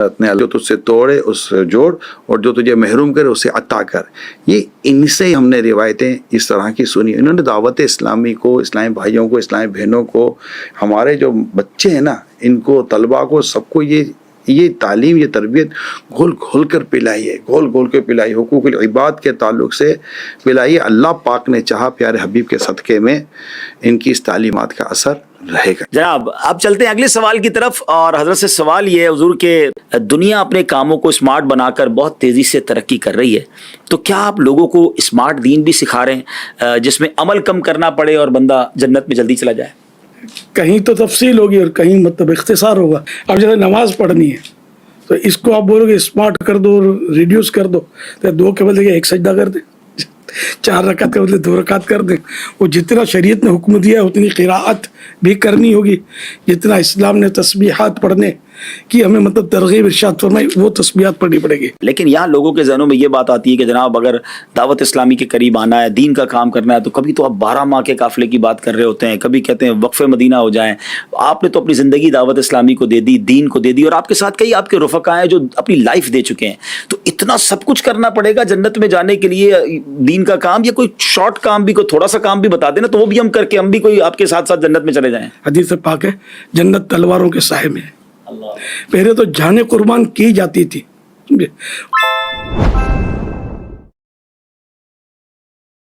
جو تجھ سے توڑے اس سے جوڑ اور جو تجھے محروم کرے اسے عطا کر. یہ ان سے ہم نے روایتیں اس طرح کی سنی. انہوں نے دعوت اسلامی کو، اسلامی بھائیوں کو، اسلامی بہنوں کو، ہمارے جو بچے ہیں نا ان کو، طلباء کو، سب کو یہ تعلیم، یہ تربیت گھول گھول کر پلائی ہے، گھول گھول کر پلائی، حقوق العباد کے تعلق سے پلائی. اللہ پاک نے چاہا پیارے حبیب کے صدقے میں ان کی اس تعلیمات کا اثر رہے گا. جناب اب چلتے ہیں اگلے سوال کی طرف، اور حضرت سے سوال یہ ہے حضور کہ دنیا اپنے کاموں کو اسمارٹ بنا کر بہت تیزی سے ترقی کر رہی ہے، تو کیا آپ لوگوں کو اسمارٹ دین بھی سکھا رہے ہیں جس میں عمل کم کرنا پڑے اور بندہ جنت میں جلدی چلا جائے؟ کہیں تو تفصیل ہوگی اور کہیں مطلب اختصار ہوگا. اب جیسے نماز پڑھنی ہے تو اس کو آپ بولو گے اسمارٹ کر دو اور ریڈیوس کر دو، تو 2 کے بدلے 1 سجدہ کر دیں، 4 رکعت کے بدلے 2 رکعت کر دیں. وہ جتنا شریعت نے حکم دیا ہے اتنی قراءت بھی کرنی ہوگی، جتنا اسلام نے تسبیحات پڑھنے کی ہمیں مطلب ترغیب ارشاد فرمائی وہ تسبیحات پڑھنی پڑے گی. لیکن یہاں لوگوں کے ذہنوں میں یہ بات آتی ہے کہ جناب اگر دعوت اسلامی کے قریب آنا ہے، دین کا کام کرنا ہے، تو کبھی تو آپ 12 ماہ کے قافلے کی بات کر رہے ہوتے ہیں، کبھی کہتے ہیں وقف مدینہ ہو جائیں. آپ نے تو اپنی زندگی دعوت اسلامی کو دے دی، دین کو دے دی، اور آپ کے ساتھ کئی آپ کے رفقا ہیں جو اپنی لائف دے چکے ہیں. تو اتنا سب کچھ کرنا پڑے گا جنت میں جانے کے لیے دین کا کام، یا کوئی شارٹ کام بھی، کوئی تھوڑا سا کام بھی بتا دینا تو وہ بھی ہم کر کے ہم بھی کوئی آپ کے ساتھ ساتھ جنت میں چلے جائیں؟ حدیث پاک ہے جنت تلواروں کے سائے میں ہے. پہلے تو جانیں قربان کی جاتی تھی.